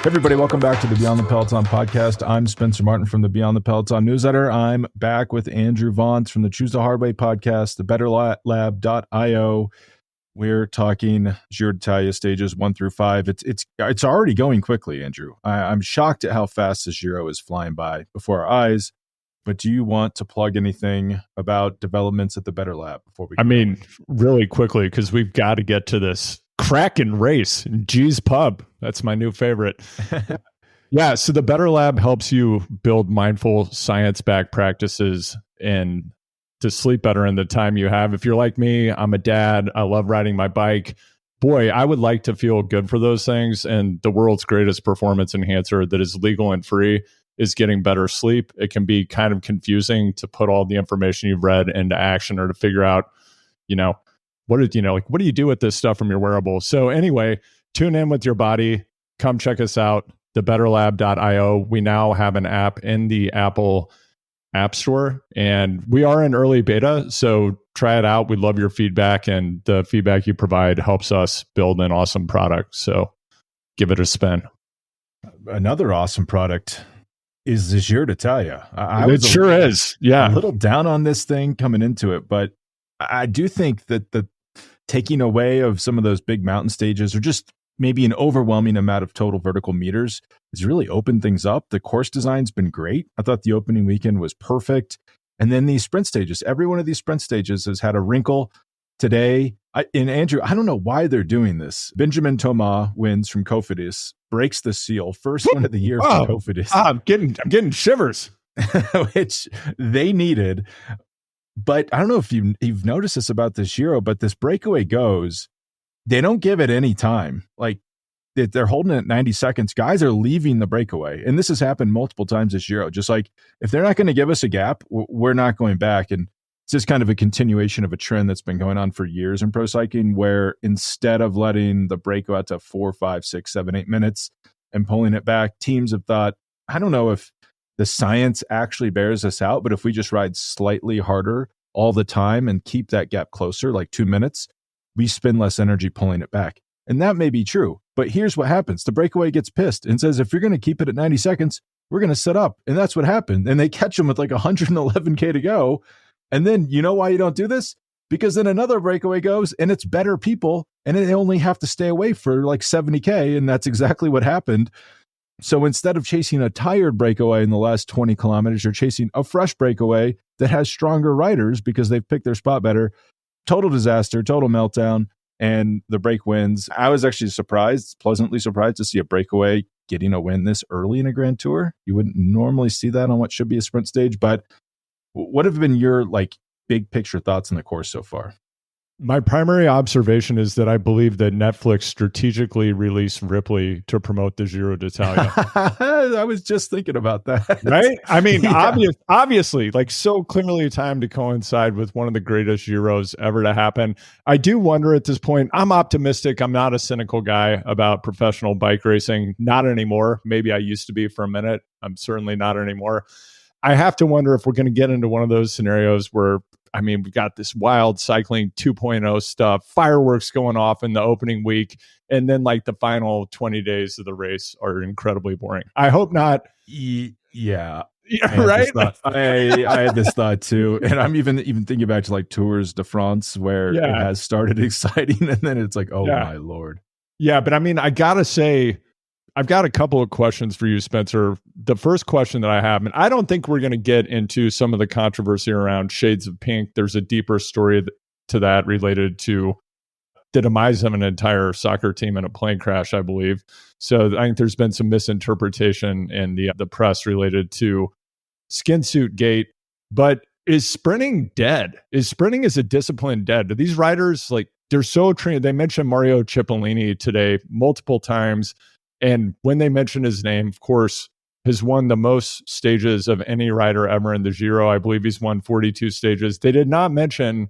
Everybody, welcome back to the Beyond the Peloton podcast. I'm Spencer Martin from the Beyond the Peloton newsletter. I'm back with Andrew Vaughns from the Choose the Hard Way podcast, the betterlab.io. We're talking Giro d'Italia stages 1 through 5. It's already going quickly, Andrew. I'm shocked at how fast this Giro is flying by before our eyes. But do you want to plug anything about developments at the Better Lab before we? Really quickly, because we've got to get to this Kraken race, G's Pub. That's my new favorite. Yeah, so the Better Lab helps you build mindful science-backed practices and to sleep better in the time you have. If you're like me, I'm a dad. I love riding my bike. Boy, I would like to feel good for those things. And the world's greatest performance enhancer that is legal and free is getting better sleep. It can be kind of confusing to put all the information you've read into action or to figure out, what do you do with this stuff from your wearable? So anyway, tune in with your body. Come check us out, thebetterlab.io. We now have an app in the Apple App Store, and we are in early beta. So try it out. We love your feedback, and the feedback you provide helps us build an awesome product. So give it a spin. Another awesome product is the Giro d'Italia. It sure is. Yeah. A little down on this thing coming into it, but I do think that the taking away of some of those big mountain stages or just maybe an overwhelming amount of total vertical meters has really opened things up. The course design's been great. I thought the opening weekend was perfect. And then these sprint stages, every one of these sprint stages has had a wrinkle today. And Andrew, I don't know why they're doing this. Benjamin Thomas wins from Cofidis, breaks the seal, first one of the year for Cofidis. I'm getting shivers, which they needed. But I don't know if you've noticed this about this Giro, but this breakaway goes, they don't give it any time. Like they're holding it at 90 seconds. Guys are leaving the breakaway. And this has happened multiple times this Giro. Just like if they're not going to give us a gap, we're not going back. And it's just kind of a continuation of a trend that's been going on for years in pro cycling, where instead of letting the break go out to 4, 5, 6, 7, 8 minutes and pulling it back, teams have thought, I don't know if the science actually bears us out, but if we just ride slightly harder all the time and keep that gap closer, like 2 minutes, we spend less energy pulling it back. And that may be true, but here's what happens. The breakaway gets pissed and says, if you're going to keep it at 90 seconds, we're going to set up. And that's what happened. And they catch them with like 111K to go. And then you know why you don't do this? Because then another breakaway goes and it's better people and they only have to stay away for like 70K. And that's exactly what happened. So instead of chasing a tired breakaway in the last 20 kilometers, you're chasing a fresh breakaway that has stronger riders because they've picked their spot better. Total disaster, total meltdown, and the break wins. I was actually pleasantly surprised to see a breakaway getting a win this early in a Grand Tour. You wouldn't normally see that on what should be a sprint stage, but what have been your big picture thoughts on the course so far? My primary observation is that I believe that Netflix strategically released Ripley to promote the Giro d'Italia. I was just thinking about that. Right? I mean, obviously, so clearly timed to coincide with one of the greatest Giros ever to happen. I do wonder at this point, I'm optimistic. I'm not a cynical guy about professional bike racing. Not anymore. Maybe I used to be for a minute. I'm certainly not anymore. I have to wonder if we're going to get into one of those scenarios where, we've got this wild cycling 2.0 stuff, fireworks going off in the opening week, and then the final 20 days of the race are incredibly boring. I hope not. Yeah. Right? I had this thought too. And I'm even thinking back to Tours de France where it has started exciting and then it's my Lord. Yeah, but I got to say, I've got a couple of questions for you, Spencer. The first question that I have, and I don't think we're going to get into some of the controversy around shades of pink. There's a deeper story to that related to the demise of an entire soccer team in a plane crash, I believe. So I think there's been some misinterpretation in the press related to skin suit gate. But is sprinting dead? Is sprinting as a discipline dead? Do these riders, they're so trained? They mentioned Mario Cipollini today multiple times. And when they mention his name, of course, has won the most stages of any rider ever in the Giro. I believe he's won 42 stages. They did not mention,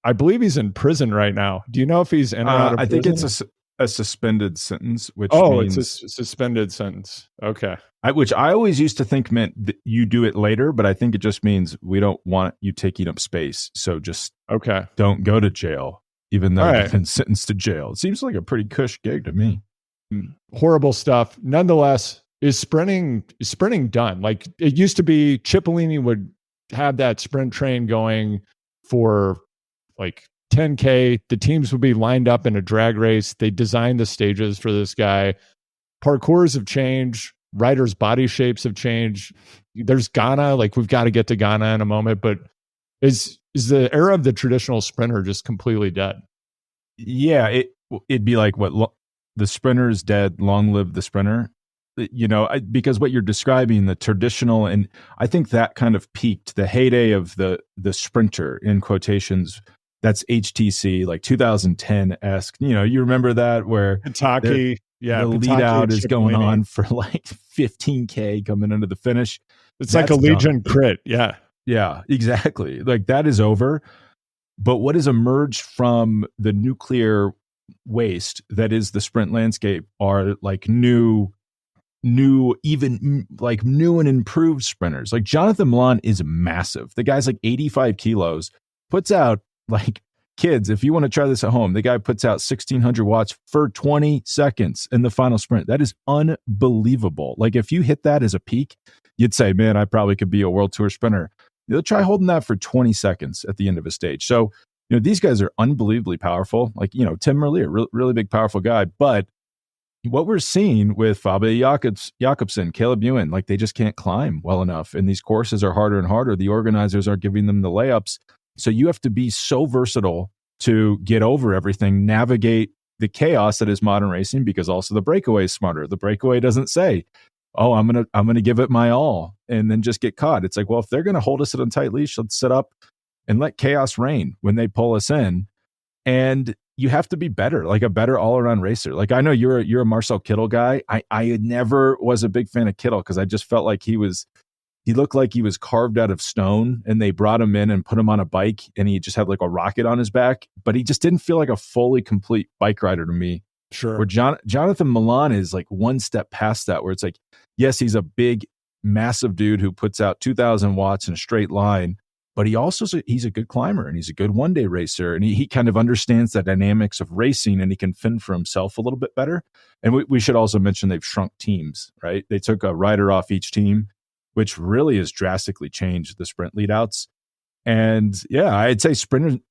I believe he's in prison right now. Do you know if he's in or out of prison? I think it's a suspended sentence, which means... it's a suspended sentence. Okay. Which I always used to think meant that you do it later, but I think it just means we don't want you taking up space. So just don't go to jail, even though you've been sentenced to jail. It seems like a pretty cush gig to me. Horrible stuff. Nonetheless, is sprinting done? Like it used to be, Cipollini would have that sprint train going for like 10K. The teams would be lined up in a drag race. They designed the stages for this guy. Parcours have changed. Riders' body shapes have changed. There's Ghana. Like we've got to get to Ghana in a moment, but is the era of the traditional sprinter just completely dead? Yeah, it'd be like the sprinter's dead. Long live the sprinter. Because what you're describing, the traditional, and I think that kind of peaked the heyday of the sprinter in quotations. That's HTC, like 2010-esque. You remember that where Kentucky, the lead out is going on for like 15K coming into the finish. It's like a Legion crit. Yeah. Yeah, exactly. Like that is over. But what has emerged from the nuclear waste that is the sprint landscape are like new and improved sprinters. Like Jonathan Milan is massive. The guy's like 85 kilos, puts out like, kids, if you want to try this at home, the guy puts out 1600 watts for 20 seconds in the final sprint. That is unbelievable. Like if you hit that as a peak, you'd say, man, I probably could be a world tour sprinter. You'll try holding that for 20 seconds at the end of a stage. So, these guys are unbelievably powerful. Like, Tim Merlier, really big, powerful guy. But what we're seeing with Fabio Jakobsen, Caleb Ewan, like they just can't climb well enough. And these courses are harder and harder. The organizers are giving them the layups. So you have to be so versatile to get over everything, navigate the chaos that is modern racing, because also the breakaway is smarter. The breakaway doesn't say, oh, I'm gonna give it my all and then just get caught. It's like, well, if they're gonna hold us at a tight leash, let's sit up and let chaos reign when they pull us in. And you have to be better, like a better all-around racer. Like I know you're a Marcel Kittel guy. I never was a big fan of Kittel because I just felt like he looked like he was carved out of stone, and they brought him in and put him on a bike and he just had like a rocket on his back, but he just didn't feel like a fully complete bike rider to me. Sure. Where Jonathan Milan is like one step past that, where it's like, yes, he's a big, massive dude who puts out 2000 watts in a straight line, but he's a good climber and he's a good one-day racer, and he kind of understands the dynamics of racing, and he can fend for himself a little bit better. And we should also mention they've shrunk teams, right? They took a rider off each team, which really has drastically changed the sprint leadouts. And yeah, I'd say sprinting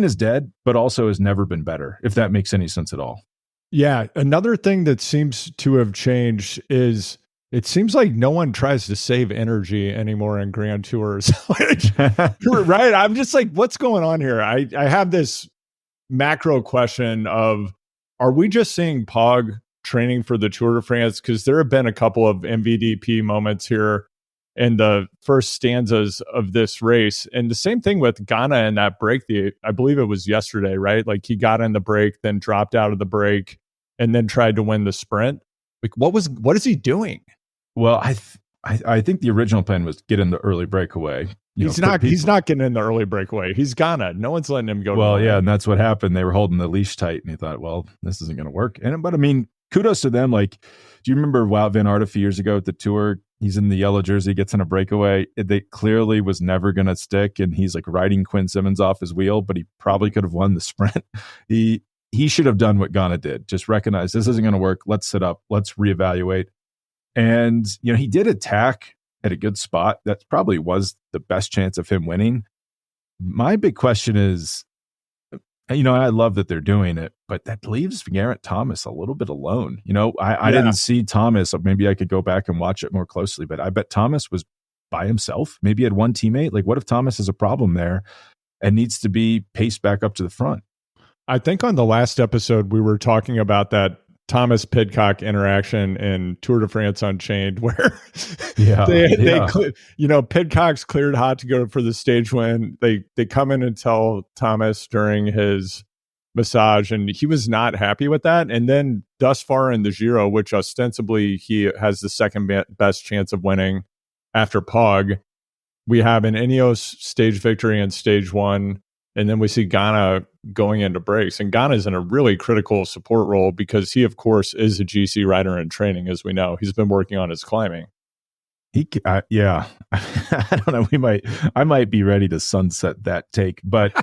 is dead, but also has never been better, if that makes any sense at all. Yeah. Another thing that seems to have changed is it seems like no one tries to save energy anymore in Grand Tours. Right? I'm just like, what's going on here? I have this macro question of, are we just seeing Pog training for the Tour de France? Because there have been a couple of MVDP moments here in the first stanzas of this race. And the same thing with Ghana in that break. I believe it was yesterday, right? Like he got in the break, then dropped out of the break, and then tried to win the sprint. Like what is he doing? Well, I think the original plan was get in the early breakaway. He's not getting in the early breakaway. He's Ghana. No one's letting him go. Well, yeah, and that's what happened. They were holding the leash tight, and he thought, well, this isn't going to work. But I mean, kudos to them. Like, do you remember Wout van Aert a few years ago at the Tour? He's in the yellow jersey, gets in a breakaway. They clearly was never going to stick, and he's like riding Quinn Simmons off his wheel, but he probably could have won the sprint. He should have done what Ghana did. Just recognize this isn't going to work. Let's sit up. Let's reevaluate. And, he did attack at a good spot. That probably was the best chance of him winning. My big question is, I love that they're doing it, but that leaves Geraint Thomas a little bit alone. I didn't see Thomas. Maybe I could go back and watch it more closely, but I bet Thomas was by himself. Maybe he had one teammate. Like, what if Thomas has a problem there and needs to be paced back up to the front? I think on the last episode, we were talking about that Thomas Pidcock interaction in Tour de France Unchained, where Pidcock's cleared hot to go for the stage win. They come in and tell Thomas during his massage, and he was not happy with that. And then thus far in the Giro, which ostensibly he has the second best chance of winning after Pog, we have an Ineos stage victory in stage one. And then we see Ghana going into breaks. And Ghana's in a really critical support role because he, of course, is a GC rider in training, as we know. He's been working on his climbing. Yeah. I don't know. I might be ready to sunset that take. But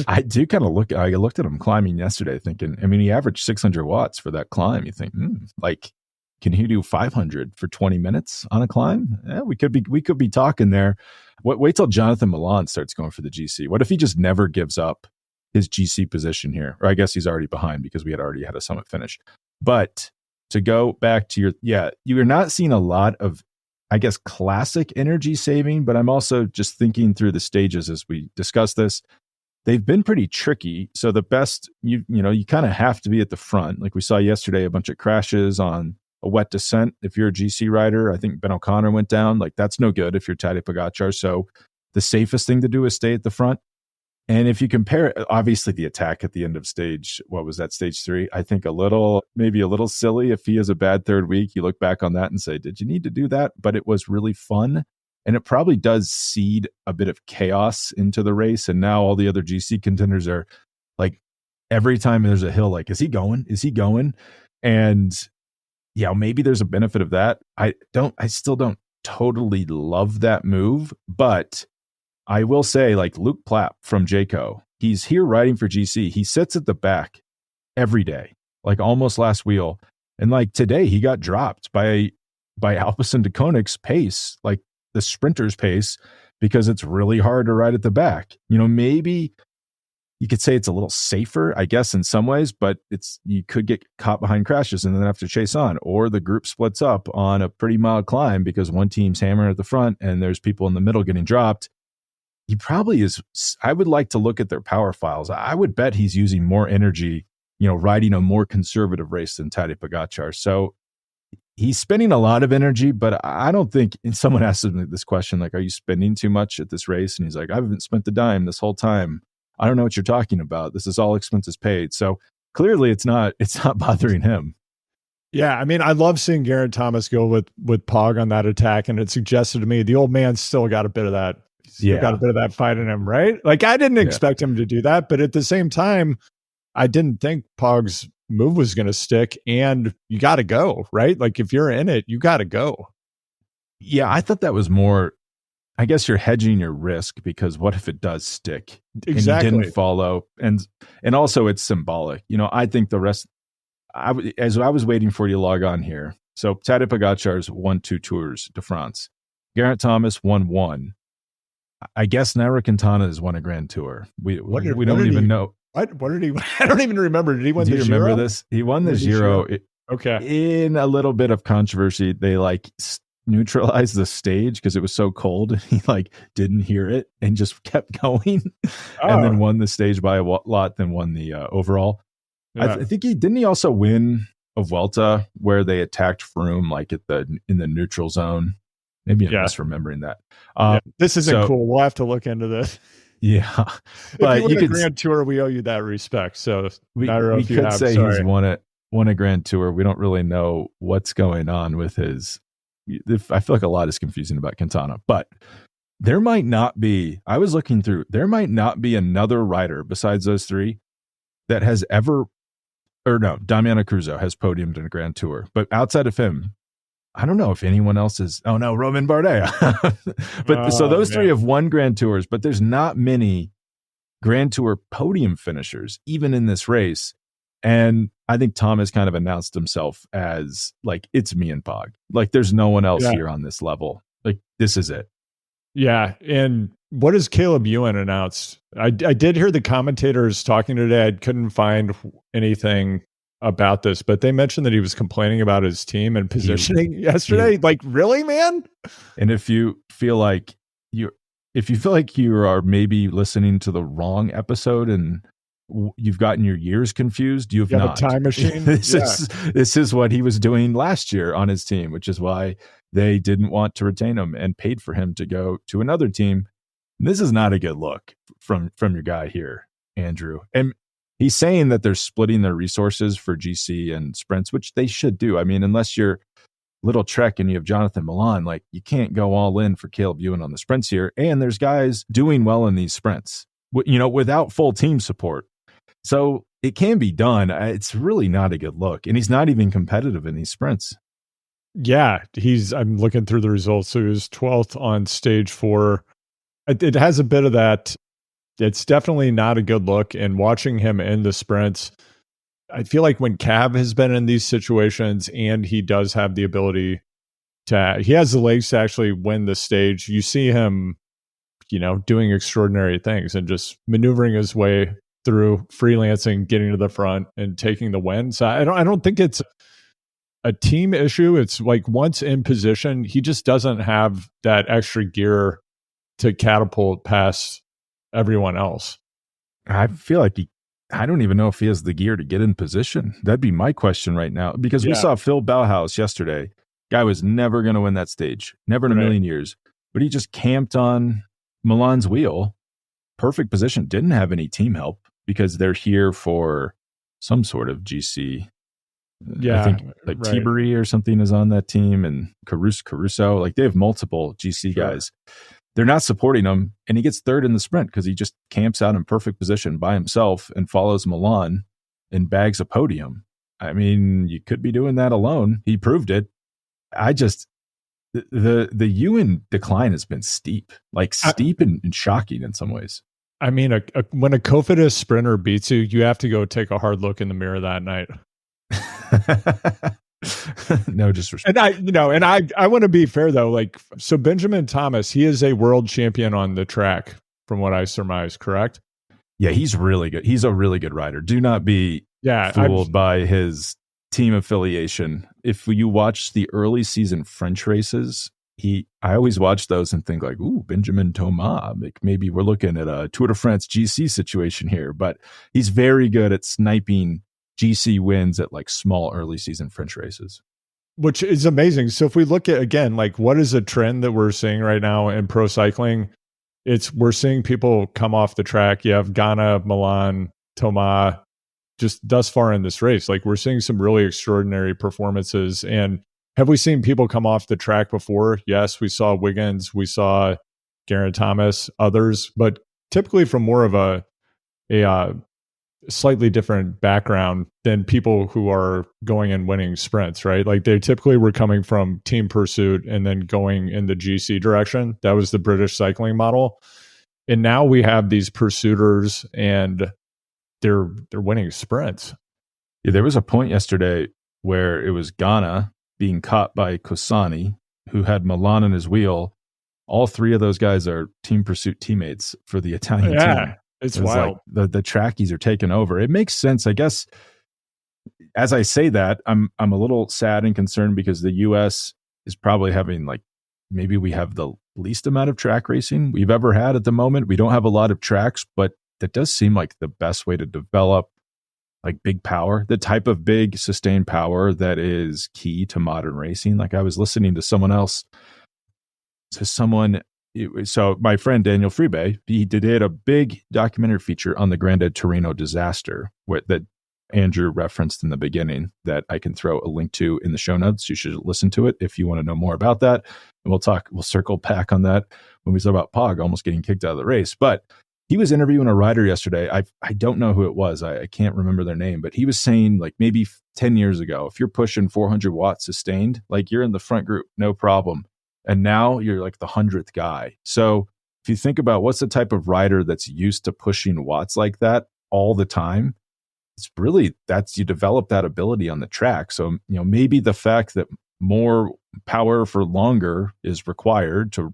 I do kind of I looked at him climbing yesterday thinking, I mean, he averaged 600 watts for that climb. You think, like, can he do 500 for 20 minutes on a climb? Yeah, we could be talking there. Wait till Jonathan Milan starts going for the GC. What if he just never gives up his GC position here? Or I guess he's already behind because we had already had a summit finish. But to go back to you're not seeing a lot of, I guess, classic energy saving, but I'm also just thinking through the stages as we discuss this. They've been pretty tricky. So the best, you kind of have to be at the front. Like we saw yesterday, a bunch of crashes on a wet descent. If you're a GC rider, I think Ben O'Connor went down. Like that's no good if you're Tadej Pogačar. So the safest thing to do is stay at the front. And if you compare, obviously the attack at the end of stage 3? I think maybe a little silly. If he has a bad third week, you look back on that and say, did you need to do that? But it was really fun. And it probably does seed a bit of chaos into the race. And now all the other GC contenders are like, every time there's a hill, like, is he going? Is he going? And yeah, maybe there's a benefit of that. I still don't totally love that move, but I will say, like Luke Plapp from Jayco, he's here riding for GC. He sits at the back every day, like almost last wheel. And like today, he got dropped by Alpecin de Koenig's pace, like the sprinter's pace, because it's really hard to ride at the back. Maybe you could say it's a little safer, I guess, in some ways, but you could get caught behind crashes and then have to chase on, or the group splits up on a pretty mild climb because one team's hammering at the front and there's people in the middle getting dropped. He probably is. I would like to look at their power files. I would bet he's using more energy, riding a more conservative race than Tadej Pogačar. So he's spending a lot of energy, but I don't think, and someone asked him this question, like, are you spending too much at this race? And he's like, I haven't spent a dime this whole time. I don't know what you're talking about. This is all expenses paid. So clearly it's not bothering him. Yeah, I mean, I love seeing Geraint Thomas go with Pog on that attack, and it suggested to me the old man's still got a bit of that. Got a bit of that fight in him, right? Like I didn't expect him to do that, but at the same time, I didn't think Pog's move was going to stick, and you got to go, right? Like if you're in it, you got to go. Yeah, I thought that was more, I guess you're hedging your risk, because what if it does stick? Exactly. And you didn't follow. And also it's symbolic. I think the rest, as I was waiting for you to log on here. So Tadej Pogačar's won 2 Tours de France. Geraint Thomas won 1. I guess Nairo Quintana has won a Grand Tour. We don't even know. What did he? I don't even remember. Did he win the Giro? Do you remember this? He won the Giro. Okay. In a little bit of controversy, they neutralized the stage because it was so cold. He didn't hear it and just kept going, and then won the stage by a lot. Then won the overall. Yeah. I think he also win a Vuelta where they attacked Froome in the neutral zone. Maybe I'm misremembering that. This isn't cool. We'll have to look into this. Yeah, but you could Grand Tour. We owe you that respect. So we could say he's won a Grand Tour. We don't really know what's going on with his. I feel like a lot is confusing about Quintana, but there might not be. I was looking through. There might not be another rider besides those 3 that has ever, or no, Damiano Cruzzo has podiumed in a Grand Tour, but outside of him, I don't know if anyone else is. Oh no, Romain Bardet. But so those 3 have won Grand Tours, but there's not many Grand Tour podium finishers, even in this race. And I think Thomas kind of announced himself as it's me and Pog. There's no one else here on this level. This is it. Yeah. And what has Caleb Ewan announced? I did hear the commentators talking today. I couldn't find anything about this, but they mentioned that he was complaining about his team and positioning yesterday. Really, man? And if you feel like you are maybe listening to the wrong episode and you've gotten your years confused, you have not. A time machine. This is what he was doing last year on his team, which is why they didn't want to retain him and paid for him to go to another team. And this is not a good look from your guy here, Andrew. And he's saying that they're splitting their resources for GC and sprints, which they should do. I mean, unless you're Little Trek and you have Jonathan Milan, you can't go all in for Caleb Ewan on the sprints here. And there's guys doing well in these sprints, without full team support. So it can be done. It's really not a good look. And he's not even competitive in these sprints. Yeah, I'm looking through the results. So he was 12th on stage 4. It has a bit of that it's definitely not a good look. And watching him in the sprints, I feel like when Cav has been in these situations and he does have the ability he has the legs to actually win the stage, you see him, doing extraordinary things and just maneuvering his way through, freelancing, getting to the front and taking the win. So I don't think it's a team issue. It's like once in position, he just doesn't have that extra gear to catapult past everyone else. I feel like I don't even know if he has the gear to get in position. That'd be my question right now, because we saw Phil Bauhaus yesterday. Guy was never going to win that stage, never in a million years, but he just camped on Milan's wheel. Perfect position. Didn't have any team help because they're here for some sort of GC. I think like Tiberi or something is on that team, and Caruso. Like they have multiple GC guys. They're not supporting him, and he gets third in the sprint because he just camps out in perfect position by himself and follows Milan and bags a podium. I mean, you could be doing that alone. He proved it. The Ewan decline has been steep, steep and shocking in some ways. I mean, when a Cofidis sprinter beats you, you have to go take a hard look in the mirror that night. No disrespect. And I want to be fair though. So Benjamin Thomas, he is a world champion on the track, from what I surmise. Correct? Yeah, he's really good. He's a really good rider. Do not be fooled by his team affiliation. If you watch the early season French races, I always watch those and think like, ooh, Benjamin Thomas, maybe we're looking at a Tour de France GC situation here. But he's very good at sniping GC wins at small early season French races, which is amazing. So if we look at, again, what is a trend that we're seeing right now in pro cycling? We're seeing people come off the track. You have Ghana, Milan, Thomas, just thus far in this race. We're seeing some really extraordinary performances. And have we seen people come off the track before? Yes, we saw Wiggins, we saw Geraint Thomas, others, but typically from more of a slightly different background than people who are going and winning sprints, right? They typically were coming from team pursuit and then going in the GC direction. That was the British cycling model. And now we have these pursuiters and they're winning sprints. Yeah, there was a point yesterday where it was Ghana being caught by Kosani, who had Milan in his wheel. All three of those guys are team pursuit teammates for the Italian team. It's wild. The trackies are taking over. It makes sense, I guess. As I say that, I'm a little sad and concerned because the U.S. is probably having maybe we have the least amount of track racing we've ever had at the moment. We don't have a lot of tracks, but that does seem like the best way to develop big power, the type of big sustained power that is key to modern racing. I was listening to someone else, so my friend Daniel Freebay, he did a big documentary feature on the Grande Torino disaster that Andrew referenced in the beginning that I can throw a link to in the show notes. You should listen to it if you want to know more about that. And we'll circle back on that when we talk about Pog almost getting kicked out of the race. But he was interviewing a rider yesterday. I don't know who it was. I can't remember their name, but he was saying maybe 10 years ago, if you're pushing 400 watts sustained, you're in the front group, no problem. And now you're the 100th guy. So if you think about what's the type of rider that's used to pushing watts like that all the time, it's really you develop that ability on the track. So, maybe the fact that more power for longer is required to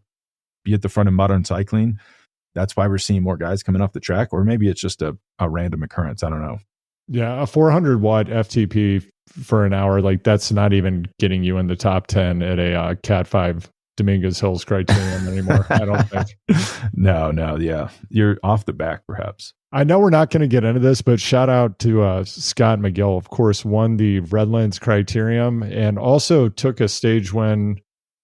be at the front of modern cycling, that's why we're seeing more guys coming off the track, or maybe it's just a random occurrence. I don't know. Yeah, a 400 watt FTP for an hour, that's not even getting you in the top 10 at a Cat 5 Dominguez Hills criterion anymore. I don't think. No, yeah. You're off the back, perhaps. I know we're not going to get into this, but shout out to Scott McGill, of course, won the Redlands Criterium and also took a stage win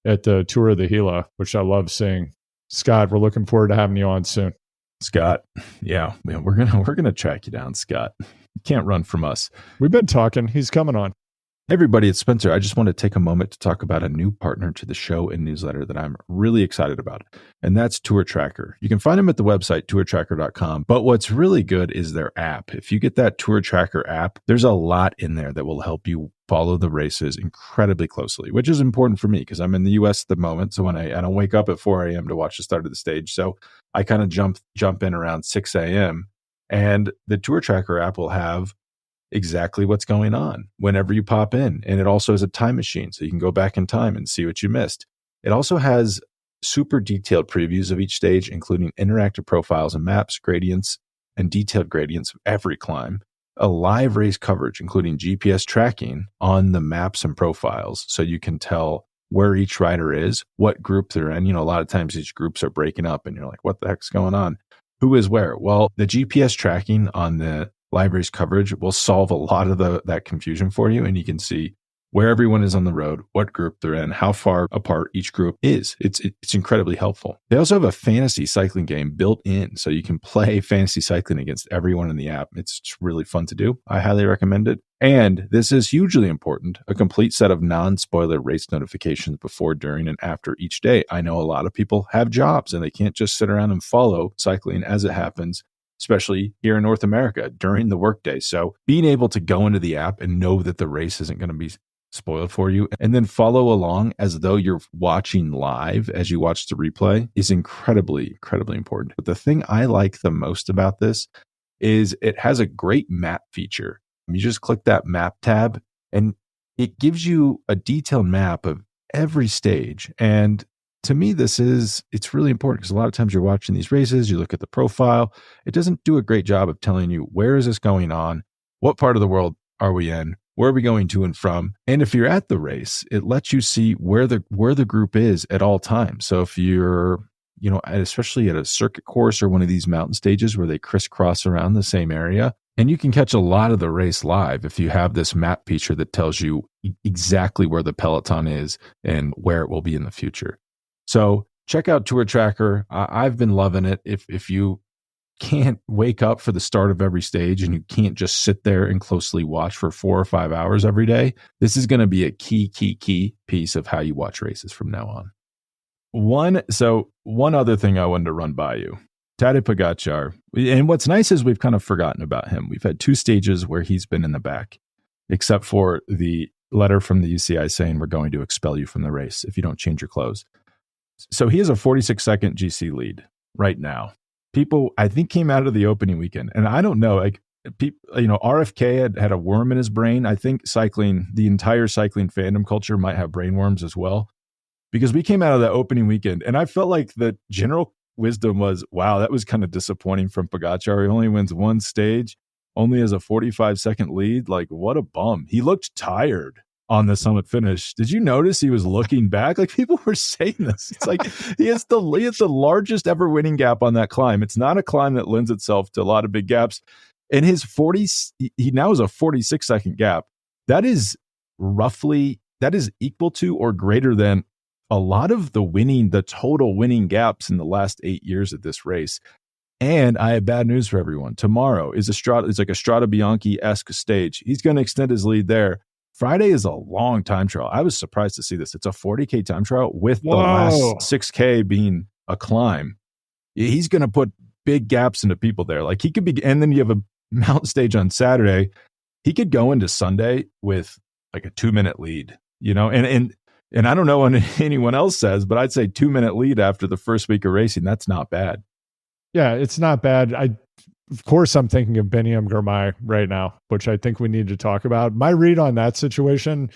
at the Tour of the Gila, which I love seeing. Scott, we're looking forward to having you on soon. Scott, yeah, we're gonna track you down, Scott. You can't run from us. We've been talking. He's coming on. Hey everybody, it's Spencer. I just want to take a moment to talk about a new partner to the show and newsletter that I'm really excited about, and that's Tour Tracker. You can find them at the website, tourtracker.com, but what's really good is their app. If you get that Tour Tracker app, there's a lot in there that will help you follow the races incredibly closely, which is important for me because I'm in the US at the moment, so when I don't wake up at 4 a.m. to watch the start of the stage, so I kind of jump in around 6 a.m., and the Tour Tracker app will have exactly what's going on whenever you pop in. And it also has a time machine, so you can go back in time and see what you missed. It also has super detailed previews of each stage, including interactive profiles and maps, gradients, and detailed gradients of every climb, a live race coverage, including GPS tracking on the maps and profiles, so you can tell where each rider is, what group they're in. You know, a lot of times these groups are breaking up and you're like, what the heck's going on? Who is where? Well, the GPS tracking on the live race coverage will solve a lot of that confusion for you, and you can see where everyone is on the road, what group they're in, how far apart each group is. It's incredibly helpful. They also have a fantasy cycling game built in, so you can play fantasy cycling against everyone in the app. It's really fun to do. I highly recommend it. And this is hugely important, a complete set of non-spoiler race notifications before, during, and after each day. I know a lot of people have jobs and they can't just sit around and follow cycling as it happens, especially here in North America during the workday. So being able to go into the app and know that the race isn't going to be spoiled for you, and then follow along as though you're watching live as you watch the replay, is incredibly important. But the thing I like the most about this is it has a great map feature. You just click that map tab and it gives you a detailed map of every stage. And to me, it's really important because a lot of times you're watching these races, you look at the profile, it doesn't do a great job of telling you, where is this going on? What part of the world are we in? Where are we going to and from? And if you're at the race, it lets you see where the group is at all times. So if you're, especially at a circuit course or one of these mountain stages where they crisscross around the same area, and you can catch a lot of the race live if you have this map feature that tells you exactly where the peloton is and where it will be in the future. So check out Tour Tracker. I've been loving it. If you can't wake up for the start of every stage and you can't just sit there and closely watch for 4 or 5 hours every day, this is going to be a key piece of how you watch races from now on. One other thing I wanted to run by you. Tadej Pogačar. And what's nice is we've kind of forgotten about him. We've had 2 stages where he's been in the back, except for the letter from the UCI saying we're going to expel you from the race if you don't change your clothes. So he has a 46-second GC lead right now. People, I think, came out of the opening weekend, and I don't know, like, people, RFK had a worm in his brain. I think the entire cycling fandom culture might have brain worms as well, because we came out of that opening weekend, and I felt like the general wisdom was, wow, that was kind of disappointing from Pogačar. He only wins one stage, only has a 45-second lead. Like, what a bum. He looked tired on the summit finish. Did you notice he was looking back? Like, people were saying this. It's like he has the largest ever winning gap on that climb. It's not a climb that lends itself to a lot of big gaps. And he now has a 46-second gap. That is equal to or greater than a lot of the total winning gaps in the last 8 years of this race. And I have bad news for everyone. Tomorrow is like a Strade Bianche-esque stage. He's going to extend his lead there. Friday is a long time trial. I was surprised to see this. It's a 40K time trial with the last 6K being a climb. He's going to put big gaps into people there. Like, he could be, and then you have a mountain stage on Saturday. He could go into Sunday with like a 2-minute lead, and I don't know what anyone else says, but I'd say 2-minute lead after the first week of racing. That's not bad. Yeah, it's not bad. Of course, I'm thinking of Benyam Girmay right now, which I think we need to talk about. My read on that situation,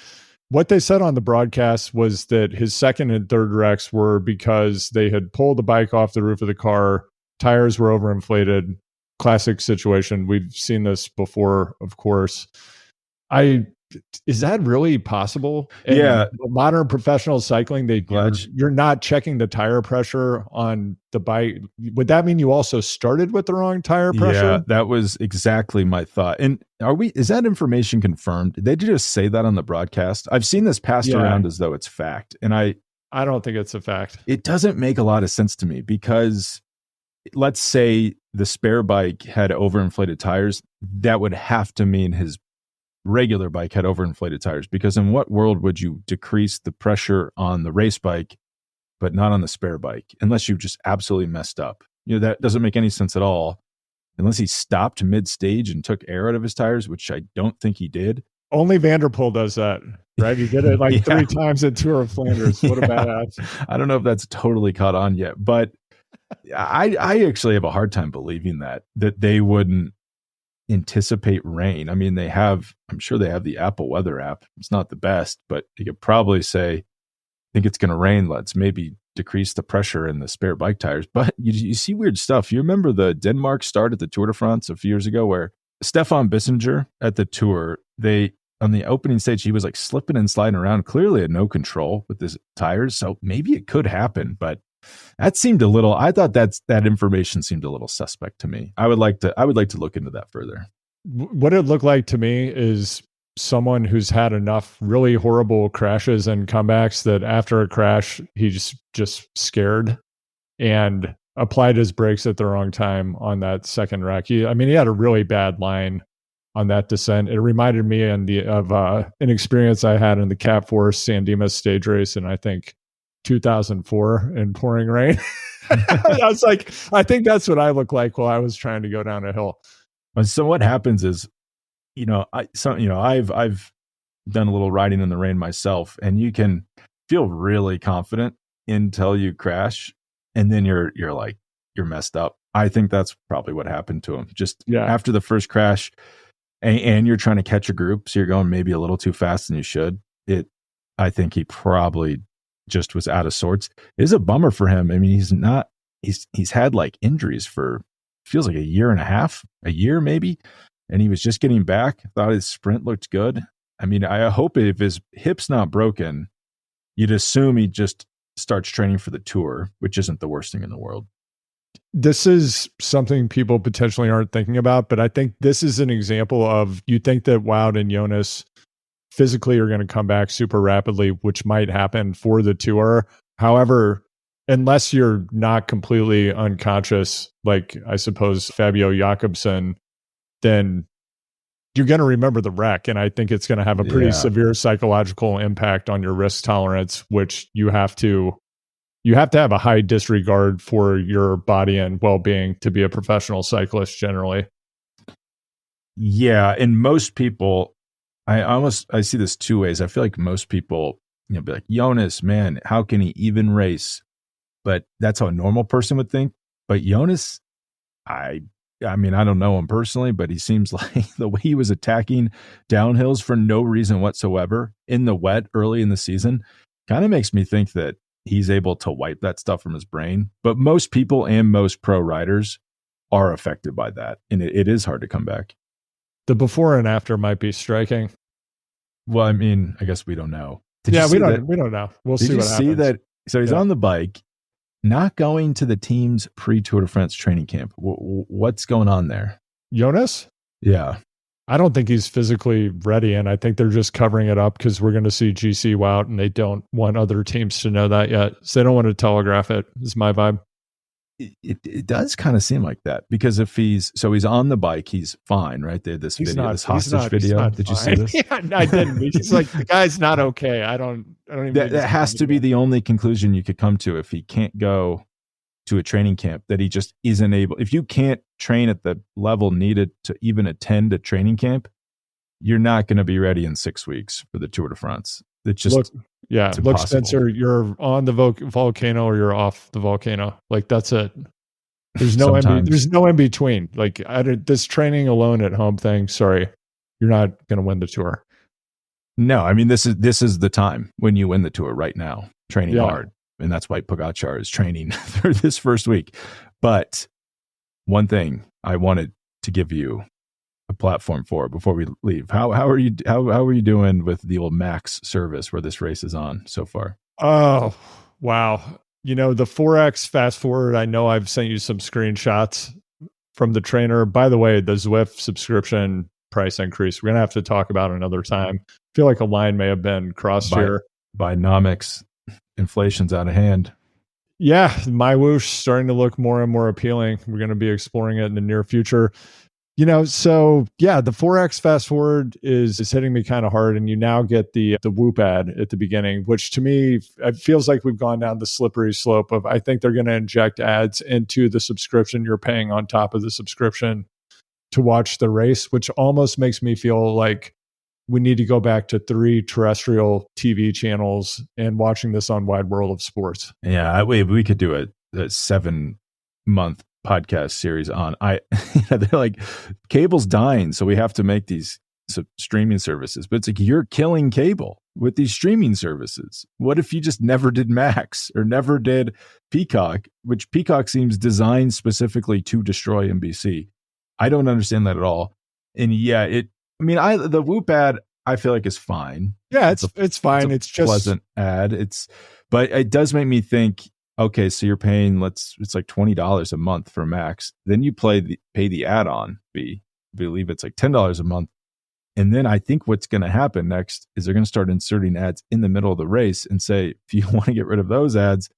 what they said on the broadcast was that his second and third wrecks were because they had pulled the bike off the roof of the car, tires were overinflated. Classic situation. We've seen this before, of course. Is that really possible? In modern professional cycling, you're not checking the tire pressure on the bike. Would that mean you also started with the wrong tire pressure? Yeah, that was exactly my thought. And is that information confirmed? Did they just say that on the broadcast? I've seen this passed around as though it's fact. And I don't think it's a fact. It doesn't make a lot of sense to me, because let's say the spare bike had overinflated tires. That would have to mean his regular bike had overinflated tires, because in what world would you decrease the pressure on the race bike but not on the spare bike, unless you just absolutely messed up? That doesn't make any sense at all, unless he stopped mid-stage and took air out of his tires, which I don't think he did. Only Vanderpool does that, right? He did it like 3 times at Tour of Flanders. What a badass. I don't know if that's totally caught on yet, but I actually have a hard time believing that they wouldn't anticipate rain. I mean, I'm sure they have the Apple Weather app. It's not the best, but you could probably say, I think it's going to rain. Let's maybe decrease the pressure in the spare bike tires. But you see weird stuff. You remember the Denmark start at the Tour de France a few years ago, where Stefan Bissinger at the Tour, on the opening stage, he was like slipping and sliding around, clearly had no control with his tires. So maybe it could happen, but that seemed I thought that information seemed a little suspect to me. I would like to look into that further. What it looked like to me is someone who's had enough really horrible crashes and comebacks that after a crash, he's just scared and applied his brakes at the wrong time on that second wreck. He had a really bad line on that descent. It reminded me of an experience I had in the Cat Force San Dimas stage race in, I think, 2004 in pouring rain. I was like, I think that's what I look like while I was trying to go down a hill. So what happens is, I've done a little riding in the rain myself, and you can feel really confident until you crash, and then you're messed up. I think that's probably what happened to him. Just after the first crash, and you're trying to catch a group, so you're going maybe a little too fast than you should. I think he probably just was out of sorts. It is a bummer for him. I mean, he's had like injuries for, feels like a year maybe. And he was just getting back. Thought his sprint looked good. I mean, I hope if his hip's not broken, you'd assume he just starts training for the Tour, which isn't the worst thing in the world. This is something people potentially aren't thinking about, but I think this is an example of, you think that Wout and Jonas physically are going to come back super rapidly, which might happen for the Tour. However, unless you're not completely unconscious, like I suppose Fabio Jakobsen, then you're going to remember the wreck. And I think it's going to have a pretty severe psychological impact on your risk tolerance, which you have to have a high disregard for your body and well-being to be a professional cyclist generally. Yeah. And most people, I see this 2 ways. I feel like most people, be like, Jonas, man, how can he even race? But that's how a normal person would think. But Jonas, I mean, I don't know him personally, but he seems like the way he was attacking downhills for no reason whatsoever in the wet early in the season kind of makes me think that he's able to wipe that stuff from his brain. But most people and most pro riders are affected by that. And it is hard to come back. The before and after might be striking. Well, I mean, I guess we don't know. We don't know. We'll see what happens. Did you see that? So he's on the bike, not going to the team's pre-Tour de France training camp. What's going on there? Jonas? Yeah. I don't think he's physically ready, and I think they're just covering it up because we're going to see GC Wout, and they don't want other teams to know that yet. So they don't want to telegraph it, is my vibe. It does kind of seem like that, because if he's on the bike, he's fine, right? They had this this hostage video. Did you see this? Yeah, I didn't. He's like, the guy's not okay. I don't even. That has to be the only conclusion you could come to if he can't go to a training camp, that he just isn't able. If you can't train at the level needed to even attend a training camp, you're not going to be ready in 6 weeks for the Tour de France. It's just look, Spencer, you're on the volcano or you're off the volcano. Like, that's it. There's no in between. Like, this training alone at home thing. Sorry, you're not going to win the Tour. No, I mean, this is the time when you win the Tour right now, training hard. And that's why Pogačar is training through this first week. But one thing I wanted to give you a platform for before we leave. How are you doing with the old Max service where this race is on so far? Oh, wow. The 4X fast forward, I know I've sent you some screenshots from the trainer. By the way, the Zwift subscription price increase, we're going to have to talk about another time. I feel like a line may have been crossed here. Binomics. Inflation's out of hand. Yeah, my whoosh starting to look more and more appealing. We're going to be exploring it in the near future. So yeah, the 4X fast forward is hitting me kind of hard, and you now get the Whoop ad at the beginning, which to me it feels like we've gone down the slippery slope of I think they're going to inject ads into the subscription you're paying on top of the subscription to watch the race, which almost makes me feel like we need to go back to 3 terrestrial TV channels and watching this on Wide World of Sports. Yeah, we could do a 7-month podcast series on they're like, cable's dying, so we have to make these streaming services. But it's like, you're killing cable with these streaming services. What if you just never did Max or never did Peacock, which Peacock seems designed specifically to destroy NBC? I don't understand that at all. And yeah, the Whoop ad I feel like is fine. Yeah, it's fine. It's just pleasant ad. But it does make me think, okay, so you're paying it's like $20 a month for Max. Then you pay the add-on fee. I believe it's like $10 a month. And then I think what's going to happen next is they're going to start inserting ads in the middle of the race and say, if you want to get rid of those ads,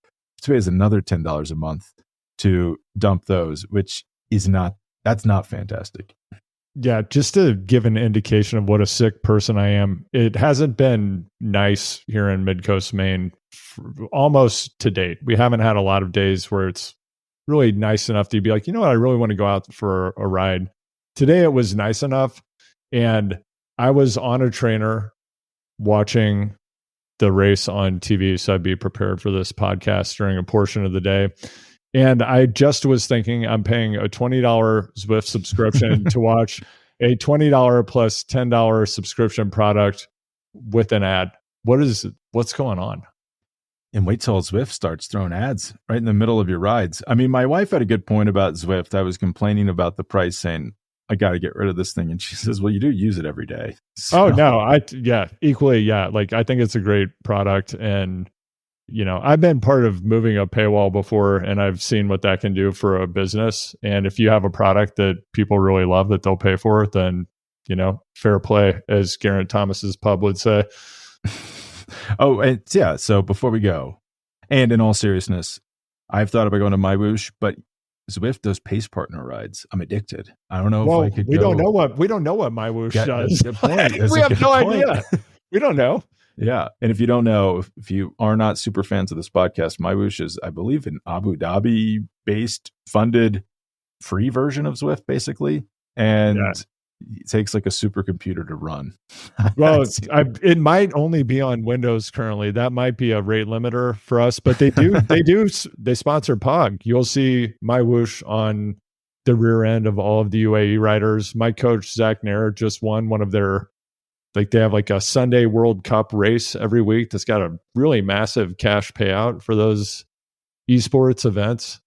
you pay us another $10 a month to dump those, which that's not fantastic. Yeah, just to give an indication of what a sick person I am, it hasn't been nice here in Mid-Coast Maine almost to date. We haven't had a lot of days where it's really nice enough to be like, you know what, I really want to go out for a ride. Today it was nice enough, and I was on a trainer watching the race on TV, so I'd be prepared for this podcast during a portion of the day. And I just was thinking I'm paying a $20 Zwift subscription to watch a $20 plus $10 subscription product with an ad. What's going on? And wait till Zwift starts throwing ads right in the middle of your rides. I mean, my wife had a good point about Zwift. I was complaining about the price, saying, I got to get rid of this thing. And she says, well, you do use it every day. So. Oh, no. Equally. Yeah. Like, I think it's a great product. And I've been part of moving a paywall before, and I've seen what that can do for a business. And if you have a product that people really love that they'll pay for, then, fair play, as Geraint Thomas's pub would say. Oh, and yeah. So before we go, and in all seriousness, I've thought about going to MyWoosh, but Zwift does pace partner rides. I'm addicted. I don't know if I could we don't know what MyWoosh does. Good point. We have no idea. We don't know. Yeah. And if you don't know, if you are not super fans of this podcast, MyWoosh is, I believe, an Abu Dhabi based, funded, free version of Zwift, basically. And it takes like a supercomputer to run. Well, it might only be on Windows currently. That might be a rate limiter for us, but they sponsor Pog. You'll see MyWoosh on the rear end of all of the UAE riders. My coach, Zach Nair, just won one of their, they have like a Sunday World Cup race every week that's got a really massive cash payout for those esports events.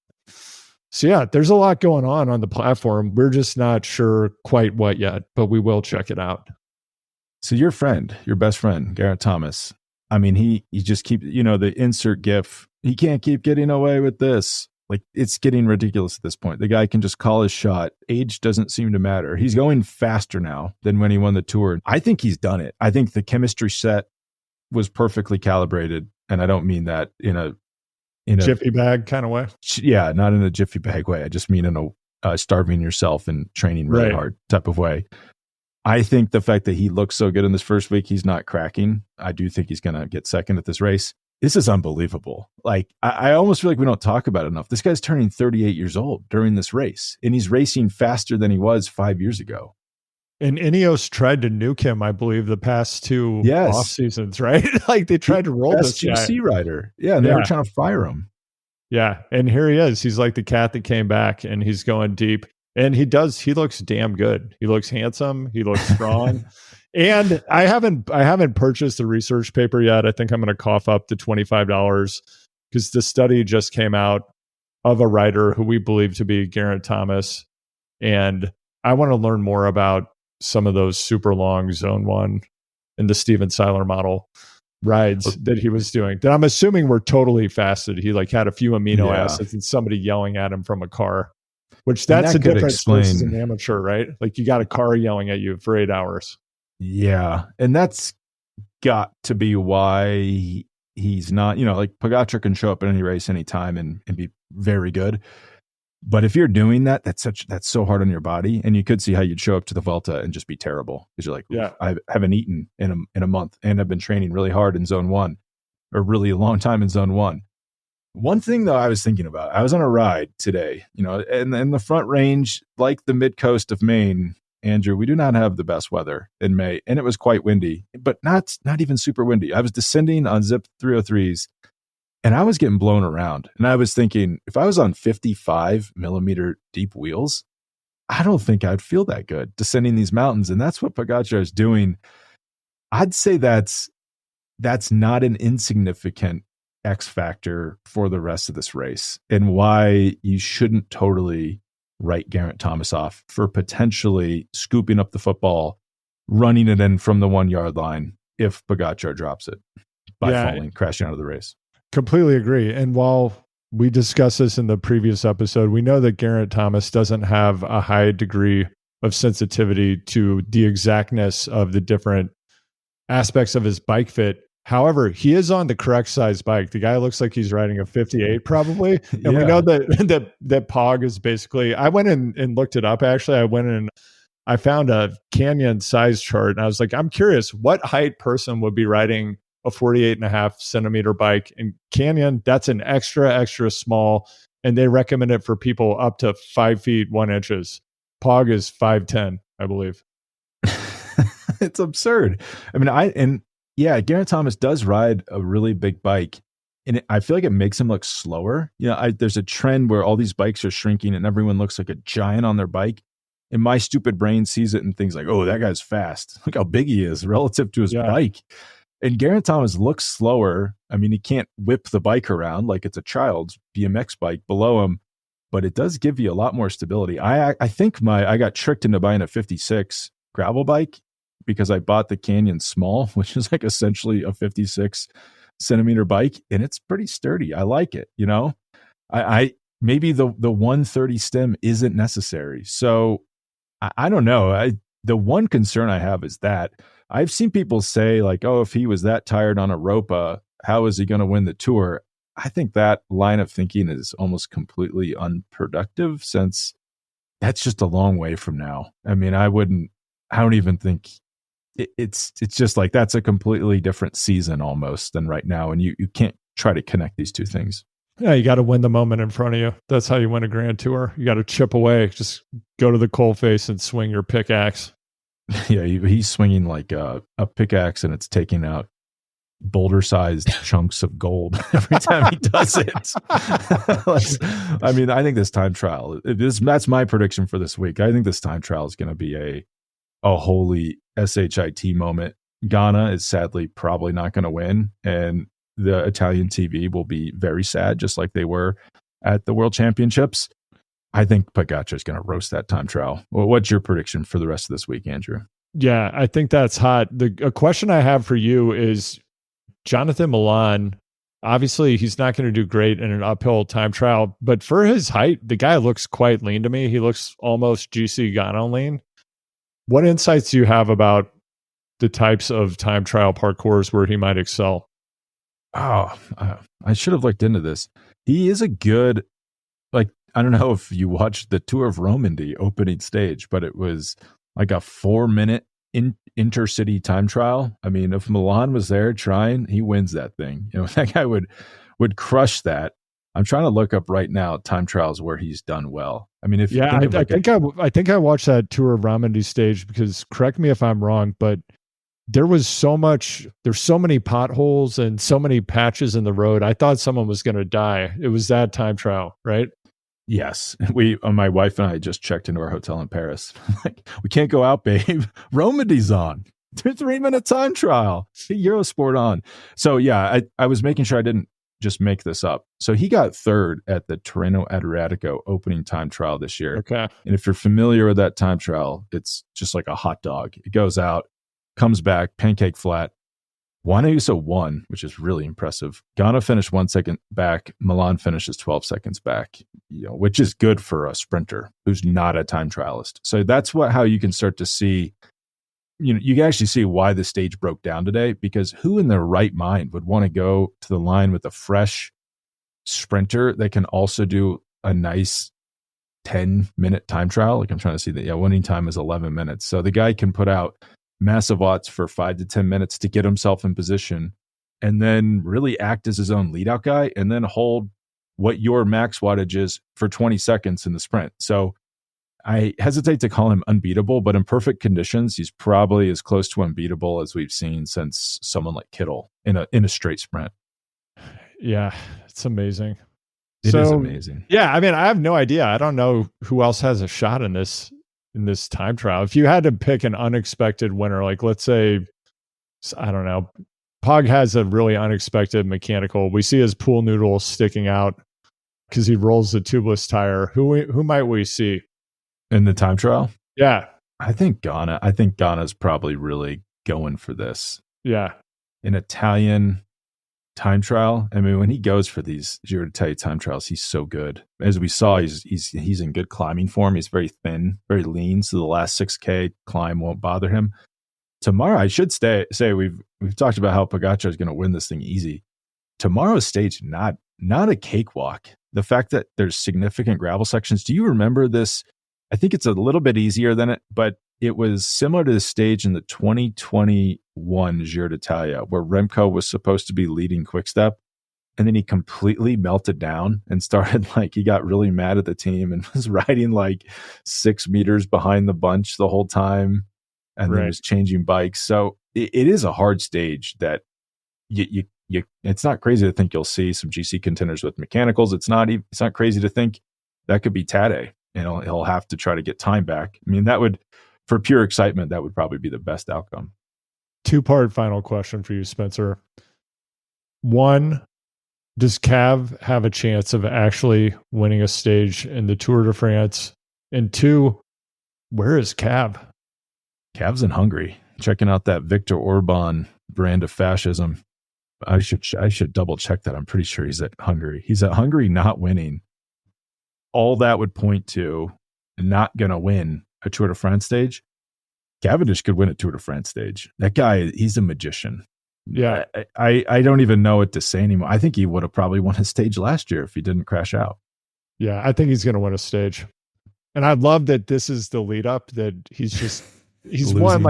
So yeah, there's a lot going on the platform. We're just not sure quite what yet, but we will check it out. So your best friend, Geraint Thomas, I mean, he just keeps, the insert GIF. He can't keep getting away with this. Like, it's getting ridiculous at this point. The guy can just call his shot. Age doesn't seem to matter. He's going faster now than when he won the Tour. I think he's done it. I think the chemistry set was perfectly calibrated. And I don't mean that in a jiffy bag kind of way. Yeah, not in a jiffy bag way. I just mean in a starving yourself and training really hard type of way. I think the fact that he looks so good in this first week, he's not cracking. I do think he's going to get second at this race. This is unbelievable. Like, I almost feel like we don't talk about it enough. This guy's turning 38 years old during this race, and he's racing faster than he was 5 years ago. And Ineos tried to nuke him, I believe, the past 2 off seasons, right? Like, they tried to roll this guy. GC rider. Yeah, and they were trying to fire him. Yeah, and here he is. He's like the cat that came back, and he's going deep. And he looks damn good. He looks handsome. He looks strong. And I haven't purchased the research paper yet. I think I'm going to cough up to $25 because the study just came out of a writer who we believe to be Geraint Thomas. And I want to learn more about some of those super long zone 1 and the Steven Seiler model rides that he was doing that I'm assuming were totally fasted. He had a few amino acids and somebody yelling at him from a car, which that's a difference versus an amateur, right? Like, you got a car yelling at you for 8 hours. Yeah. And that's got to be why he's not, like Pogačar can show up at any race anytime and be very good. But if you're doing that, that's so hard on your body, and you could see how you'd show up to the Vuelta and just be terrible because you're like, Yeah. I haven't eaten in a month, and I've been training really hard in zone 1, or really a long time in zone 1. One thing though I was thinking about, I was on a ride today, and in the Front Range, like the mid coast of Maine, Andrew, we do not have the best weather in May, and it was quite windy, but not even super windy. I was descending on Zip 303s. And I was getting blown around. And I was thinking, if I was on 55 millimeter deep wheels, I don't think I'd feel that good descending these mountains. And that's what Pogačar is doing. I'd say that's not an insignificant X factor for the rest of this race, and why you shouldn't totally write Geraint Thomas off for potentially scooping up the football, running it in from the 1 yard line if Pogačar drops it by falling, crashing out of the race. Completely agree. And while we discussed this in the previous episode, we know that Geraint Thomas doesn't have a high degree of sensitivity to the exactness of the different aspects of his bike fit. However, he is on the correct size bike. The guy looks like he's riding a 58 probably. And we know that Pog is basically, I went in and looked it up. Actually, I found a Canyon size chart, and I was like, I'm curious what height person would be riding a 48.5 centimeter bike. In Canyon, that's an extra small, and they recommend it for people up to 5 feet 1 inches. Pog is 5'10", I believe. It's absurd. I mean, Geraint Thomas does ride a really big bike, and I feel like it makes him look slower. There's a trend where all these bikes are shrinking and everyone looks like a giant on their bike. And my stupid brain sees it and thinks like, oh, that guy's fast. Look how big he is relative to his bike. And Geraint Thomas looks slower. I mean, he can't whip the bike around like it's a child's BMX bike below him, but it does give you a lot more stability. I think I got tricked into buying a 56 gravel bike because I bought the Canyon Small, which is like essentially a 56 centimeter bike, and it's pretty sturdy. I like it. I maybe the 130 stem isn't necessary. So I don't know. The one concern I have is that I've seen people say like, oh, if he was that tired on Europa, how is he going to win the Tour? I think that line of thinking is almost completely unproductive, since that's just a long way from now. I mean, I don't even think it's just like, that's a completely different season almost than right now. And you can't try to connect these two things. Yeah, you got to win the moment in front of you. That's how you win a Grand Tour. You got to chip away. Just go to the coalface and swing your pickaxe. Yeah, he's swinging like a pickaxe, and it's taking out boulder-sized chunks of gold every time he does it. I mean, I think this time trial, that's my prediction for this week. I think this time trial is going to be a holy SHIT moment. Ghana is sadly probably not going to win, and the Italian TV will be very sad, just like they were at the World Championships. I think Pogačar is going to roast that time trial. Well, what's your prediction for the rest of this week, Andrew? Yeah, I think that's hot. A question I have for you is, Jonathan Milan, obviously he's not going to do great in an uphill time trial, but for his height, the guy looks quite lean to me. He looks almost GC Ghana lean. What insights do you have about the types of time trial parcours where he might excel? Oh, I should have looked into this. He is a good, I don't know if you watched the Tour of Romandy opening stage, but it was like a 4-minute intercity time trial. I mean, if Milan was there trying, he wins that thing. That guy would crush that. I'm trying to look up right now time trials where he's done well. I mean, I think I watched that Tour of Romandy stage because, correct me if I'm wrong, but there's so many potholes and so many patches in the road. I thought someone was going to die. It was that time trial, right? Yes. My wife and I just checked into our hotel in Paris. Like, we can't go out, babe. Romandy's on. There's 3-minute time trial. Eurosport on. So yeah, I was making sure I didn't just make this up. So he got third at the Tirreno Adriatico opening time trial this year. Okay. And if you're familiar with that time trial, it's just like a hot dog. It goes out, comes back, pancake flat. Juan Ayuso won, which is really impressive. Ghana finished 1 second back. Milan finishes 12 seconds back, which is good for a sprinter who's not a time trialist. So that's how you can start to see, you can actually see why the stage broke down today, because who in their right mind would want to go to the line with a fresh sprinter that can also do a nice 10-minute time trial. Like I'm trying to see that. Yeah, winning time is 11 minutes. So the guy can put out massive watts for 5 to 10 minutes to get himself in position and then really act as his own lead out guy and then hold what your max wattage is for 20 seconds in the sprint. So I hesitate to call him unbeatable, but in perfect conditions, he's probably as close to unbeatable as we've seen since someone like Kittel in a straight sprint. Yeah, it's amazing. It is amazing. Yeah, I mean, I have no idea. I don't know who else has a shot in this time trial. If you had to pick an unexpected winner, like let's say, I don't know, Pog has a really unexpected mechanical. We see his pool noodle sticking out because he rolls the tubeless tire. Who might we see in the time trial? Yeah, I think Ghana. I think Ghana's probably really going for this. Yeah, an Italian time trial. I mean, when he goes for these Giro d'Italia time trials, he's so good. As we saw, he's in good climbing form. He's very thin, very lean, so the last 6K climb won't bother him. Tomorrow, I should say we've talked about how Pogačar is going to win this thing easy. Tomorrow's stage not a cakewalk. The fact that there's significant gravel sections. Do you remember this? I think it's a little bit easier than it, but it was similar to the stage in the 2021 Giro d'Italia where Remco was supposed to be leading Quickstep, and then he completely melted down and started he got really mad at the team and was riding 6 meters behind the bunch the whole time, and then was changing bikes. So it is a hard stage that you it's not crazy to think you'll see some GC contenders with mechanicals. It's not crazy to think that could be Tadej. He'll have to try to get time back. I mean, that would, for pure excitement, that would probably be the best outcome. 2-part final question for you, Spencer. 1, does Cav have a chance of actually winning a stage in the Tour de France? And 2, where is Cav? Cav's in Hungary, checking out that Viktor Orban brand of fascism. I should double check that. I'm pretty sure he's at Hungary. He's at Hungary not winning. All that would point to not going to win a Tour de France stage. Cavendish could win a Tour de France stage. That guy, he's a magician. Yeah. I don't even know what to say anymore. I think he would have probably won a stage last year if he didn't crash out. Yeah, I think he's going to win a stage. And I love that this is the lead up, that he's won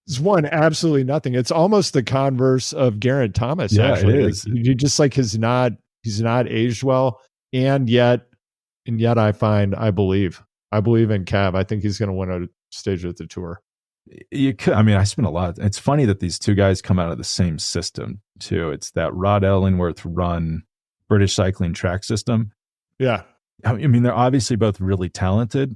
he's won absolutely nothing. It's almost the converse of Geraint Thomas. Yeah, actually. It is. He just he's not aged well. And yet I believe in Cav. I think he's going to win a stage at the Tour. You could. I mean, I spent a lot. It's funny that these two guys come out of the same system too. It's that Rod Ellingworth run British cycling track system. Yeah. I mean, they're obviously both really talented,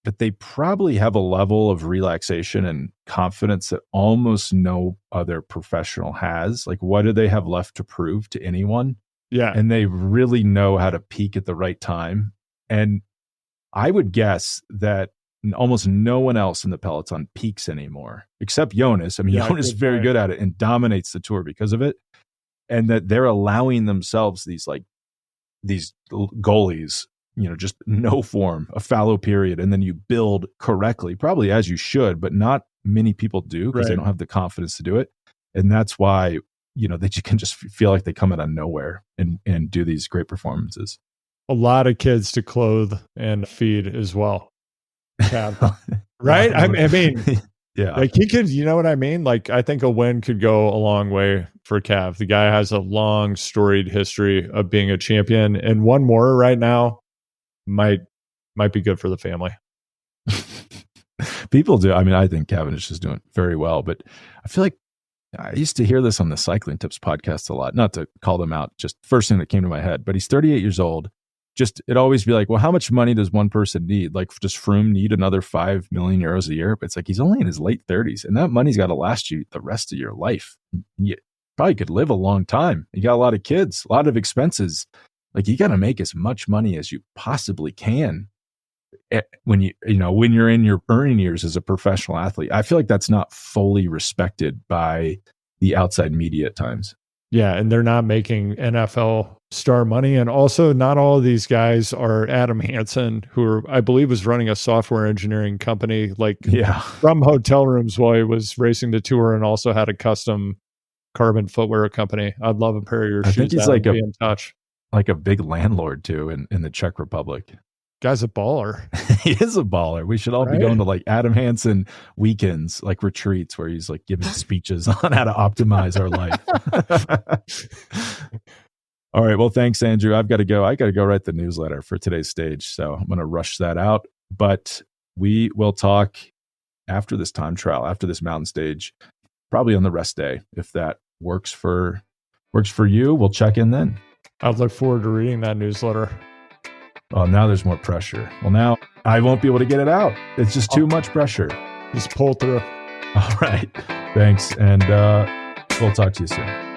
but they probably have a level of relaxation and confidence that almost no other professional has. What do they have left to prove to anyone? Yeah. And they really know how to peak at the right time. And I would guess that almost no one else in the peloton peaks anymore, except Jonas. I mean, Jonas is very good at it and dominates the Tour because of it. And that they're allowing themselves these goalies, just no form, a fallow period. And then you build correctly, probably as you should, but not many people do because they don't have the confidence to do it. And that's why, that you can just feel like they come out of nowhere and do these great performances. A lot of kids to clothe and feed as well. Right? I mean, yeah. He could, you know what I mean? I think a win could go a long way for Cav. The guy has a long, storied history of being a champion, and one more right now might be good for the family. People do. I mean, I think Cavendish is doing very well, but I feel like I used to hear this on the Cycling Tips podcast a lot, not to call them out, just first thing that came to my head, but he's 38 years old. It'd always be well, how much money does one person need? Does Froome need another 5 million euros a year? But it's he's only in his late 30s, and that money's got to last you the rest of your life. You probably could live a long time. You got a lot of kids, a lot of expenses. You got to make as much money as you possibly can when you're in your earning years as a professional athlete. I feel like that's not fully respected by the outside media at times. Yeah, and they're not making NFL star money. And also, not all of these guys are Adam Hansen, who I believe was running a software engineering company, from hotel rooms while he was racing the Tour, and also had a custom carbon footwear company. I'd love a pair of your shoes. I think he's be in touch. Like a big landlord too in the Czech Republic. Guy's a baller. He is a baller. We should all be going to like Adam Hansen weekends, like retreats where he's like giving speeches on how to optimize our life. All right. Well, thanks, Andrew. I've got to go. I got to go write the newsletter for today's stage. So I'm going to rush that out. But we will talk after this time trial, after this mountain stage, probably on the rest day. If that works for you, we'll check in then. I look forward to reading that newsletter. Oh, now there's more pressure. Well, now I won't be able to get it out. It's just too much pressure. Just pull through. All right. Thanks. And we'll talk to you soon.